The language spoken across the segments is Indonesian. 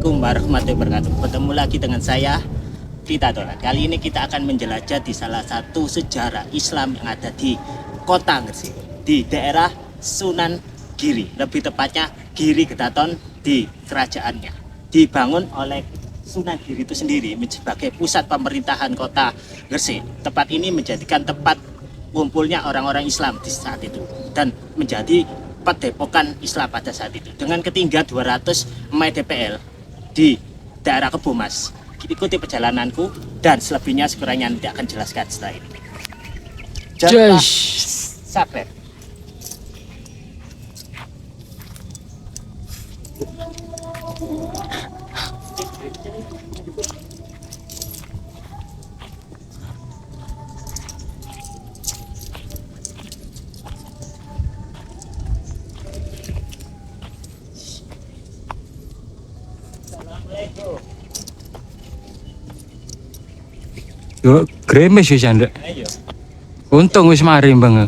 Assalamualaikum warahmatullahi wabarakatuh. Bertemu lagi dengan saya Vita Dolan. Kali ini kita akan menjelajah di salah satu sejarah Islam yang ada di Kota Gresik, di daerah Sunan Giri, lebih tepatnya Giri Getaton di kerajaannya. Dibangun oleh Sunan Giri itu sendiri sebagai pusat pemerintahan Kota Gresik. Tempat ini menjadikan tempat kumpulnya orang-orang Islam di saat itu dan menjadi padepokan Islam pada saat itu dengan ketinggian 200 mdpl di daerah Kebomas. Ikuti perjalananku dan selebihnya sekurangnya nanti akan jelaskan setelah ini. Janganlah sabar. Yo, gremes wis andek. Ayo. Untung wis mari, Bang.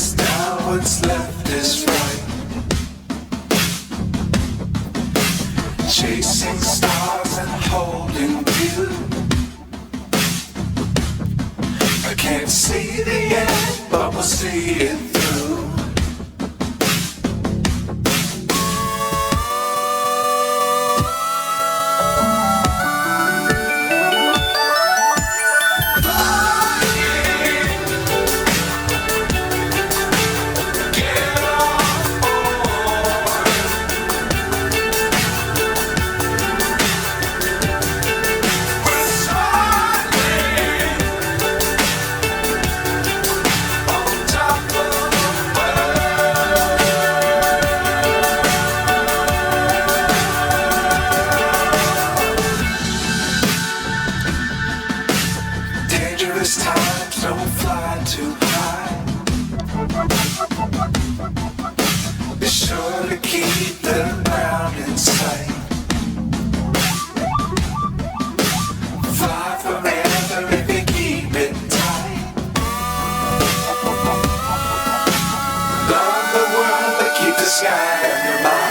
'cause now what's left is right. Chasing stars and holding you. I can't see the end, but we'll see it through. Dangerous times, don't fly too high. Be sure to keep the ground in sight. Fly forever if you keep it tight. Love the world, but keep the sky on your mind.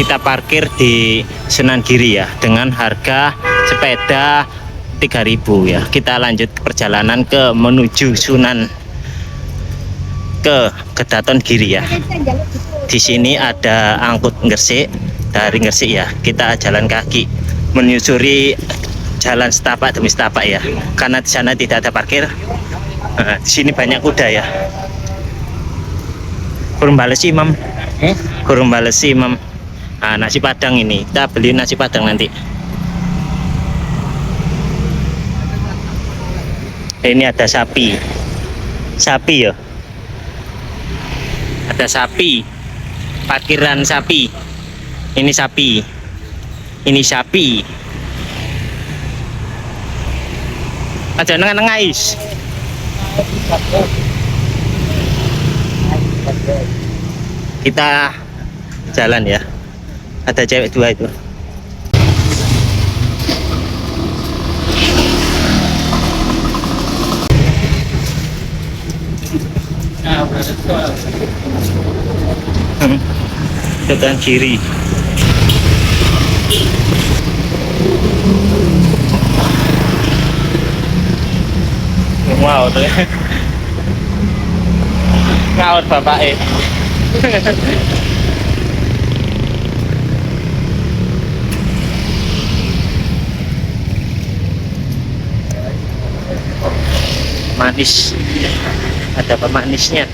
Kita parkir di Sunan Giri ya dengan harga sepeda 3.000 ya. Kita lanjut perjalanan ke menuju Sunan ke Gedaton Giri ya. Di sini ada angkut Gresik, dari Gresik ya. Kita jalan kaki menyusuri jalan setapak demi setapak ya. Karena di sana tidak ada parkir. Di sini banyak kuda ya. Kurang bales Imam. Kurang bales Imam. Nah, nasi padang ini kita beli nasi padang nanti. Ini ada sapi ya, ada sapi, parkiran sapi, ini sapi, ada nengis. Kita jalan ya. Ada cewek dua itu. Gedaton Giri. Wow, ngawur bapak manis, ada pemanisnya.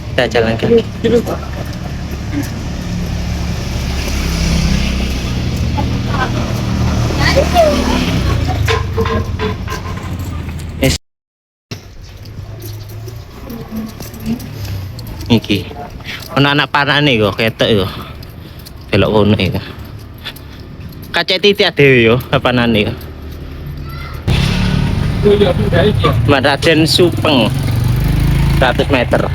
Kita jalan kaki. Iki anak panane kok ketok yo. Belok kono iki. Kacek titik dhewe yo panane yo. Raden Supeng 100 meter.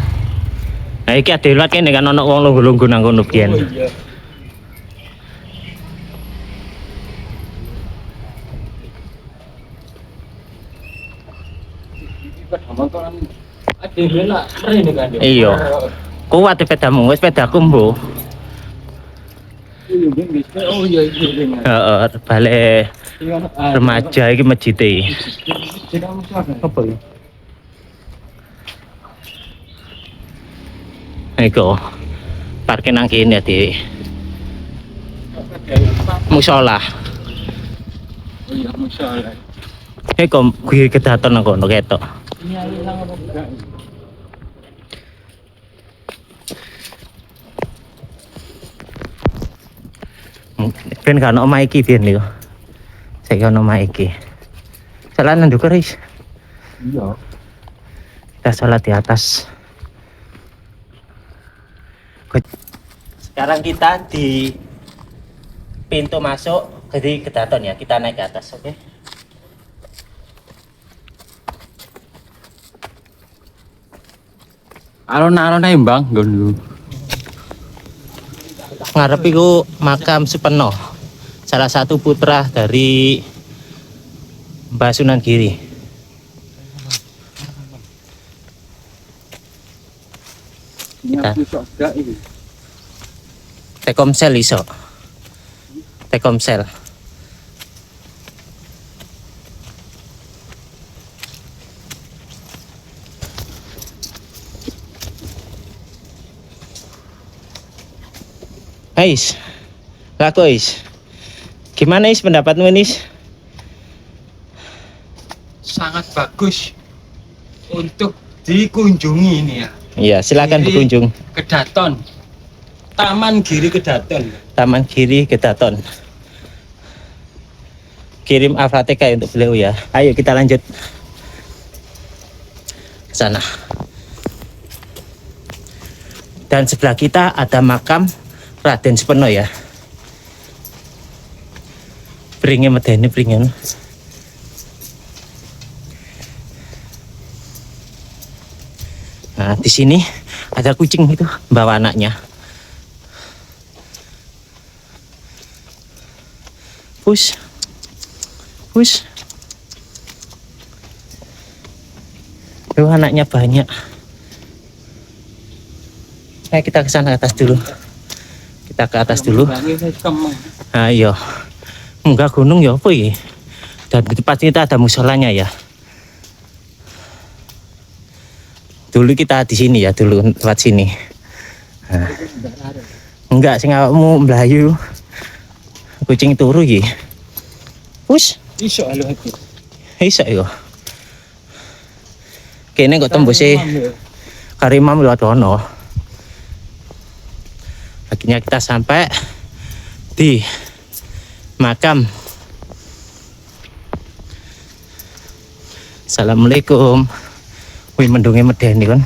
Nah iki ade liwat kene kan ana wong lungguh-lungguh nang kono biyen. Iya. Kuat sepedamu, sepedaku mbo. Oh iya iya. Balik remaja iki masjid e. Apa ya? Iku parkir nang kene di musola. Oh iya masalah. Iku kuwi kedaton nang kono ketok. Ben kan omah iki biyen niku. Saiki ono omah iki. Salah nang ndukur is. Iya. Kita sholat di atas. Sekarang kita di pintu masuk jadi kedaton ya. Kita naik ke atas, oke? Alon-alon ae Bang, nggon. Ngarep iku makam Supeno. Salah satu putra dari Mbah Sunan Giri. Kita Telkomsel iso. Telkomsel. Ais, laku Ais. Gimana Is pendapatmu Is? Sangat bagus untuk dikunjungi ini ya. Iya, silakan Giri berkunjung. Kedaton. Taman Giri Kedaton. Taman Giri Kedaton. Kirim Al-Fatihah untuk beliau ya. Ayo kita lanjut ke sana. Dan sebelah kita ada makam Raden Supeno ya. Bringin medeni bringin. Nah, di sini ada kucing itu bawa anaknya. Push. Push. Tuh anaknya banyak. Ayo kita ke sana atas dulu. Kita ke atas dulu. Ayo. Enggak gunung ya apa ini? Dan di tempat kita ada musolanya ya. Dulu kita di sini ya, dulu tempat sini. Nah. Enggak sing awakmu mlayu. Kucing turu iki. Push. Iso alo iki. Iso yo. Kene kok tembuse Karimam lewat kono. Akhirnya kita sampai di makam. Assalamualaikum. Wih mendungnya medeni kan.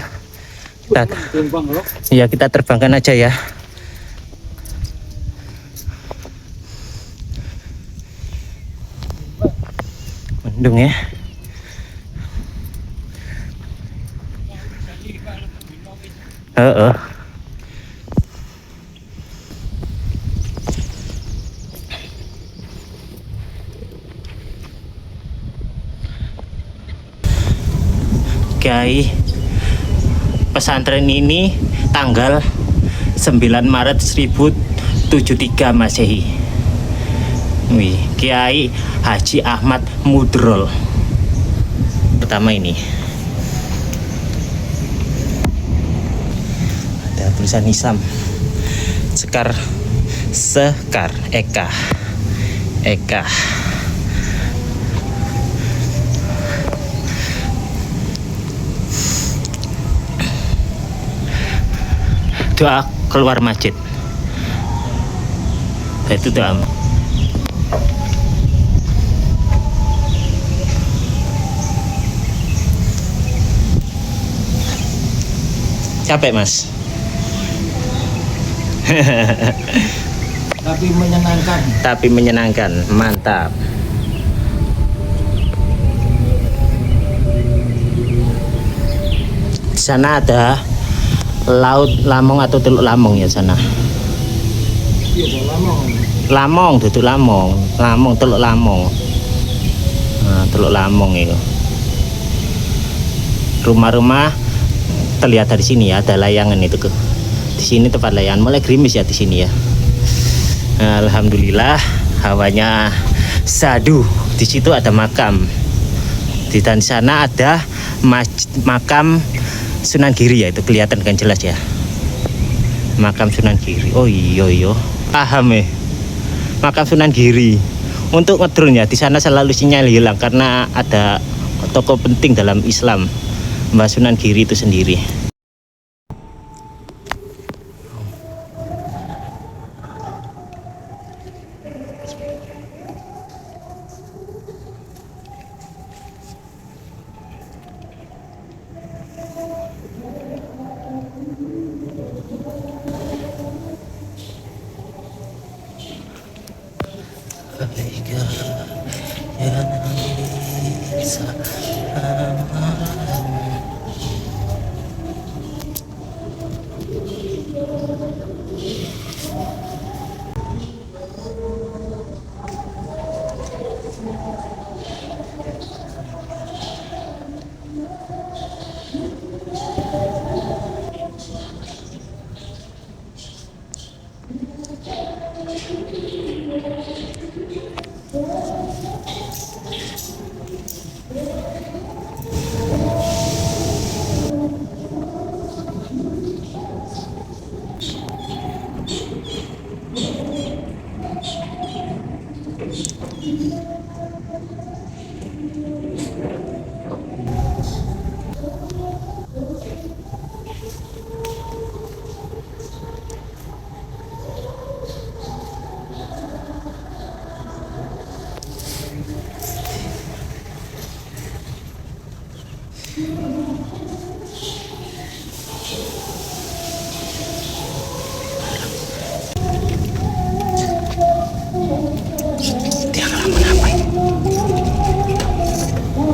Kita terbangkan aja ya. Mendung ya. Kiai pesantren ini tanggal 9 Maret 1073 Masehi. Wih, Kiai Haji Ahmad Mudrol pertama ini. Ada tulisan Islam. Sekar Eka. Doa keluar masjid. Itu doa. Capek Mas. Tapi menyenangkan. Mantap. Di sana ada Laut Lamong atau Teluk Lamong ya sana. Lamong, duduk Lamong. Teluk Lamong. Nah, Teluk Lamong itu. Rumah-rumah terlihat dari sini ya, ada layangan itu ke. Di sini tempat layangan, mulai gerimis ya di sini ya. Alhamdulillah hawanya sadu. Di situ ada makam. Di sana ada makam Sunan Giri ya, itu kelihatan kan jelas ya. Makam Sunan Giri. Oh iya. Paham ya. Makam Sunan Giri. Untuk ngedrone ya, di sana selalu sinyal hilang karena ada tokoh penting dalam Islam, Mbah Sunan Giri itu sendiri.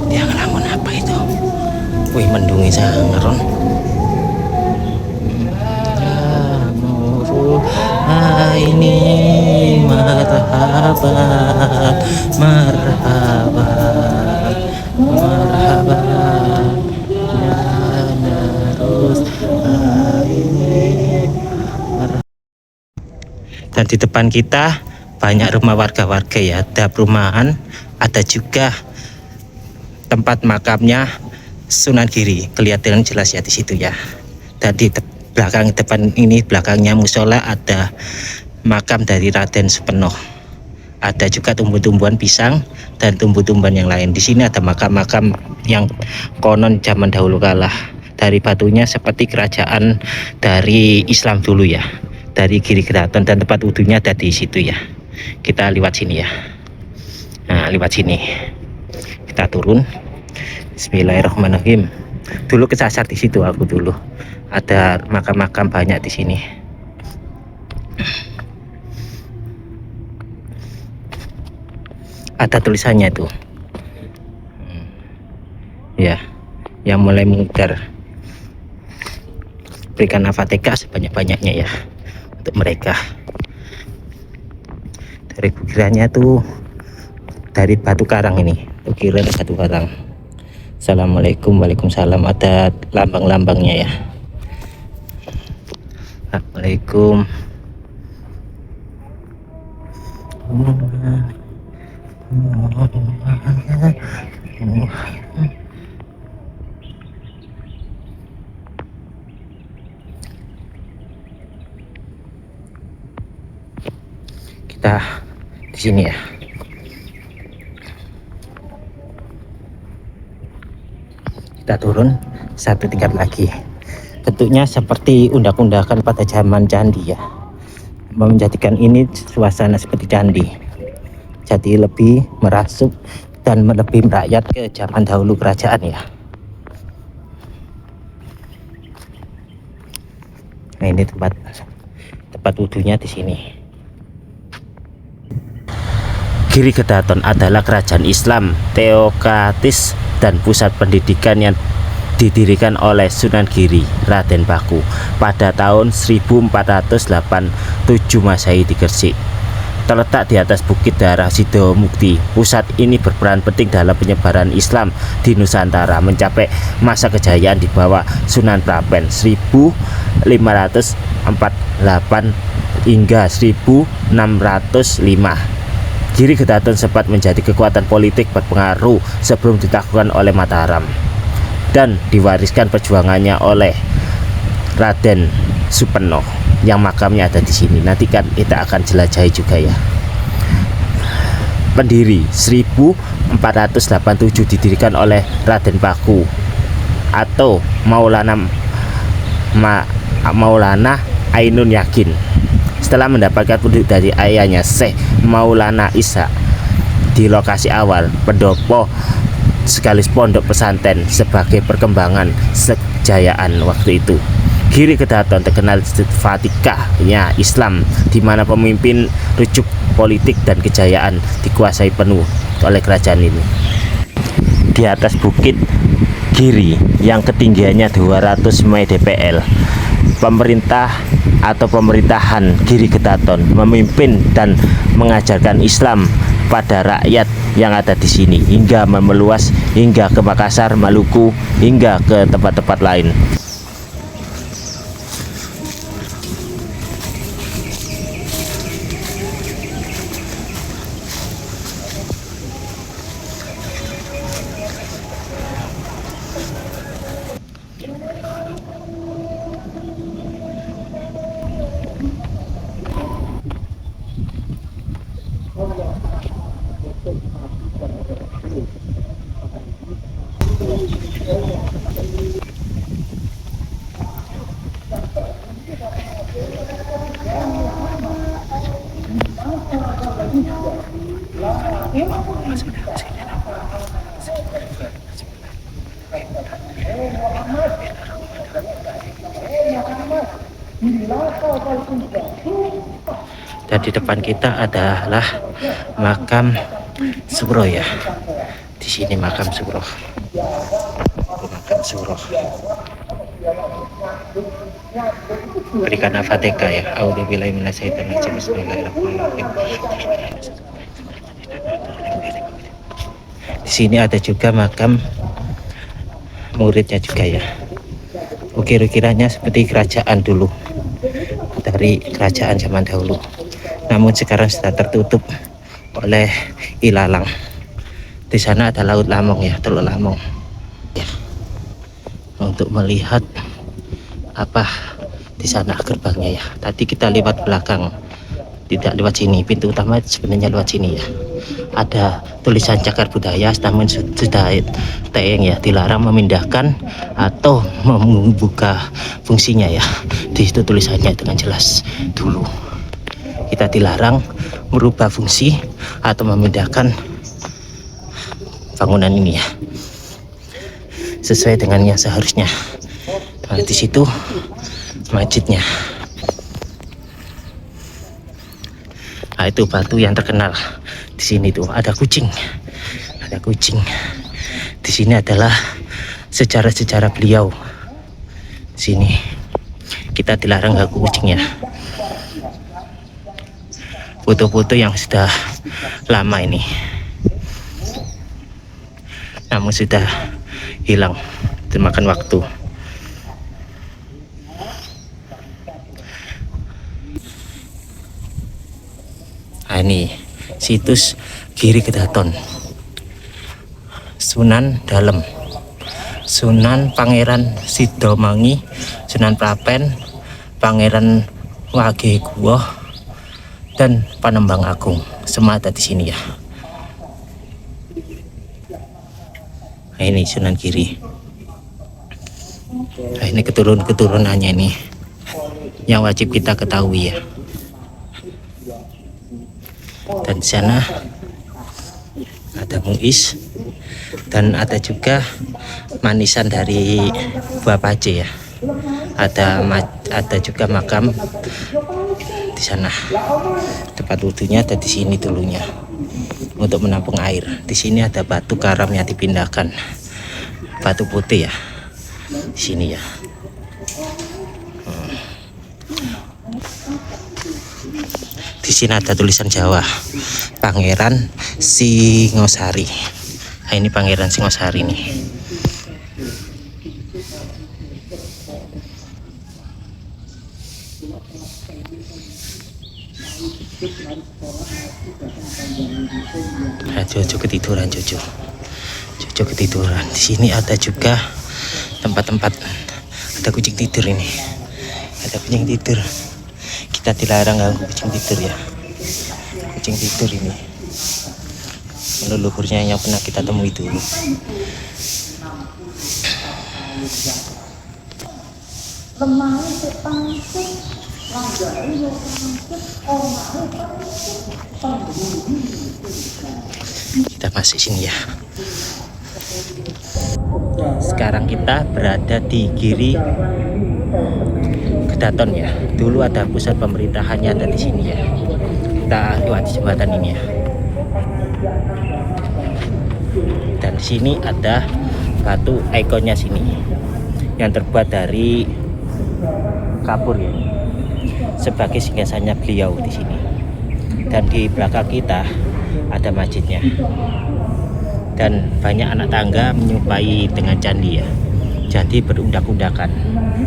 Dia ngelamun apa itu? Wih, mendungi sangaron. Ini marhaban, marhaban, marhaban. Ya narus ini. Dan di depan kita banyak rumah warga-warga ya, ada perumahan, ada juga tempat makamnya Sunan Giri, kelihatan jelas ya di situ ya. Dan di belakang depan ini, belakangnya musola, ada makam dari Raden Supeno. Ada juga tumbuh-tumbuhan pisang dan tumbuh-tumbuhan yang lain. Di sini ada makam-makam yang konon zaman dahulu kala. Dari batunya seperti kerajaan dari Islam dulu ya, dari Giri Keraton, dan tempat wudhunya ada di situ ya. Kita lewat sini ya. Nah, lewat sini. Kita turun. Bismillahirrahmanirrahim. Dulu kesasar di situ aku dulu. Ada makam-makam banyak di sini. Ada tulisannya itu. Ya, yang mulai mengudar. Berikan Al-Fatihah sebanyak-banyaknya ya untuk mereka. Dari ukirannya tuh dari batu karang ini, ukiran batu karang. Assalamualaikum, waalaikumsalam. Ada lambang-lambangnya ya. Assalamualaikum. Kita di sini ya. Kita turun satu tingkat lagi. Bentuknya seperti undak-undakan pada zaman candi ya, menjadikan ini suasana seperti candi. Jadi lebih merasuk dan lebih merakyat ke zaman dahulu kerajaan ya. Nah, ini tempat wudhunya di sini. Giri Kedaton adalah kerajaan Islam teokratis dan pusat pendidikan yang didirikan oleh Sunan Giri Raden Paku pada tahun 1487 Masehi di Gresik. Terletak di atas Bukit Darah Sidomukti, pusat ini berperan penting dalam penyebaran Islam di Nusantara mencapai masa kejayaan di bawah Sunan Prapen 1548 hingga 1605. Giri Kedaton sempat menjadi kekuatan politik berpengaruh sebelum ditaklukkan oleh Mataram dan diwariskan perjuangannya oleh Raden Supeno yang makamnya ada di sini. Nanti kan kita akan jelajahi juga ya. Pendiri 1487 didirikan oleh Raden Paku atau Maulana Ainun Yakin setelah mendapatkan petunjuk dari ayahnya Syekh Maulana Isa di lokasi awal pendopo sekaligus pondok pesantren sebagai perkembangan kejayaan waktu itu. Giri Kedaton terkenal fatikahnya Islam, di mana pemimpin rujuk politik dan kejayaan dikuasai penuh oleh kerajaan ini. Di atas bukit Giri yang ketinggiannya 200 mdpl, pemerintah atau pemerintahan Giri Kedaton memimpin dan mengajarkan Islam pada rakyat yang ada di sini hingga meluas hingga ke Makassar, Maluku hingga ke tempat-tempat lain. Dan di depan kita adalah makam Suro ya. Di sini makam Suro. Makam Suro. Berikan Al-Fatihah ya. A'udzubillahi minasyaitonir rajim. Bismillahirrahmanirrahim. Di sini ada juga makam muridnya juga ya. Ukir-ukirannya seperti kerajaan dulu, dari kerajaan zaman dahulu. Namun sekarang sudah tertutup oleh ilalang. Di sana ada Laut Lamong ya, Teluk Lamong. Ya. Untuk melihat apa di sana gerbangnya ya. Tadi kita lewat belakang, tidak lewat sini. Pintu utama sebenarnya lewat sini ya. Ada tulisan cagar budaya, namun sudah tayang ya, dilarang memindahkan atau membuka fungsinya ya. Di situ tulisannya dengan jelas dulu. Kita dilarang merubah fungsi atau memindahkan bangunan ini ya, sesuai dengan yang seharusnya. Nah, di situ masjidnya. Nah, itu batu yang terkenal. Di sini tuh ada kucing, ada kucing. Di sini adalah sejarah-sejarah beliau. Di sini kita dilarang ganggu kucingnya. Foto-foto yang sudah lama ini, namun sudah hilang termakan waktu. Nah, ini situs Giri Kedaton, Sunan Dalem, Sunan Pangeran Sidomangi, Sunan Prapen, Pangeran Wagekuwoh, dan Panembang Agung. Semua ada di sini ya. Nah, ini Sunan Giri. Nah, ini keturunannya ini yang wajib kita ketahui ya. Dan di sana ada Muiz dan ada juga manisan dari buah paje ya. Ada juga makam di sana. Tempat wudhunya ada di sini dulunya untuk menampung air. Di sini ada batu karam yang dipindahkan, batu putih ya. Di sini ya. Di sini ada tulisan Jawa, Pangeran Singosari. Nah, ini Pangeran Singosari nih. Nah, Jojo ketiduran, Jojo ketiduran. Di sini ada juga tempat-tempat, ada kucing tidur ini. Ada kucing tidur. Kita dilarang ganggu kucing tidur ya. Kucing tidur ini. Leluhurnya yang pernah kita temui dulu. Kita masuk sini ya. Sekarang kita berada di Giri Kedaton ya. Dulu ada pusat pemerintahannya ada di sini ya. Kita lewati jembatan ini ya. Dan sini ada batu ikonnya sini yang terbuat dari kapur ya. Sebagai singgasananya beliau di sini. Dan di belakang kita ada masjidnya. Dan banyak anak tangga menyerupai dengan candi ya. Jadi berundak-undakan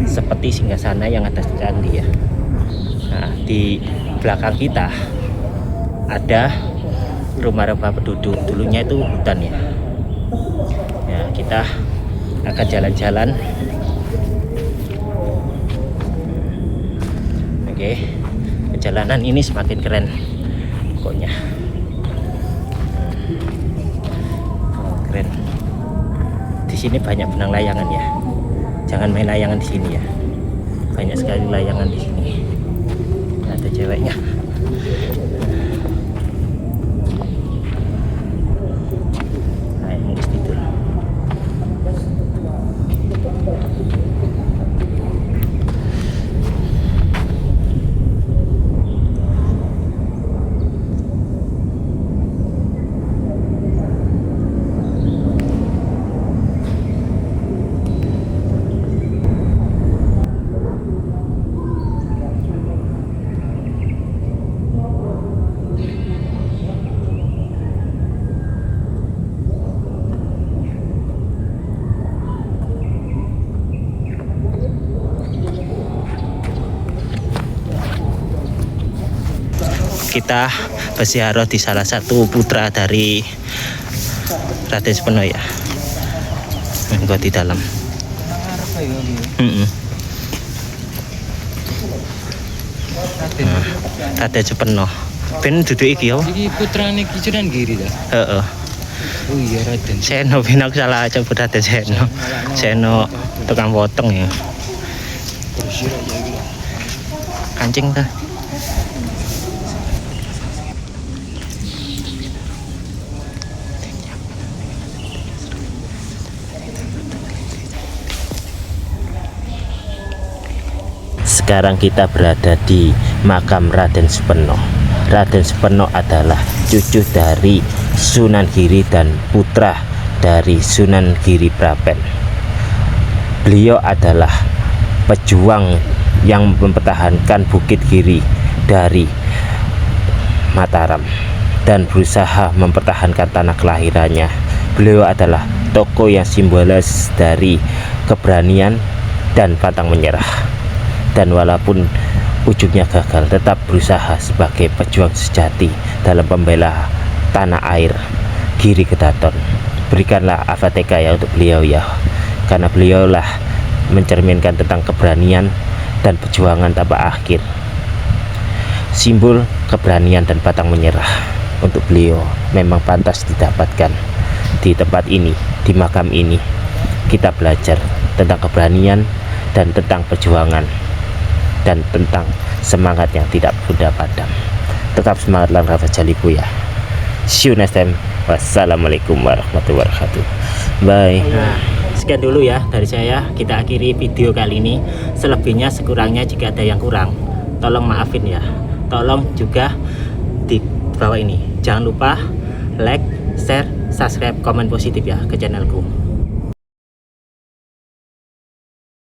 seperti singgasana yang ada di candi ya. Nah, di belakang kita ada rumah-rumah penduduk. Dulunya itu hutan ya. Ya, kita akan jalan-jalan. Oke. Perjalanan ini semakin keren pokoknya. Keren. Di sini banyak benang layangan ya. Jangan main layangan di sini ya. Banyak sekali layangan di sini. Ada ceweknya. Nah, mungkin tidur. Kita berziarah di salah satu putra dari Raden Supeno ya. Enggak di dalam. Raden Supeno. Ben duduk iki yo. Iki putrane Ki Sunan Giri ta? Heeh. Oh iya Raden. Seno ben aku salah coba Raden Seno. Seno tukang potong ya. Kancing ta. Sekarang kita berada di makam Raden Supeno. Raden Supeno adalah cucu dari Sunan Giri dan putra dari Sunan Giri Prapen. Beliau adalah pejuang yang mempertahankan Bukit Giri dari Mataram dan berusaha mempertahankan tanah kelahirannya. Beliau adalah tokoh yang simbolis dari keberanian dan pantang menyerah. Dan walaupun ujungnya gagal, tetap berusaha sebagai pejuang sejati dalam membela tanah air Giri Kedaton. Berikanlah Avateka ya untuk beliau ya, karena beliaulah mencerminkan tentang keberanian dan perjuangan tanpa akhir. Simbol keberanian dan pantang menyerah untuk beliau memang pantas didapatkan di tempat ini, di makam ini. Kita belajar tentang keberanian dan tentang perjuangan dan tentang semangat yang tidak mudah padam. Tetap semangat dalam Rafa Jaliku ya. See you next time. Wassalamualaikum warahmatullahi wabarakatuh. Bye. Sekian dulu ya dari saya. Kita akhiri video kali ini. Selebihnya sekurangnya jika ada yang kurang, tolong maafin ya. Tolong juga di bawah ini jangan lupa like, share, subscribe, komen positif ya ke channelku.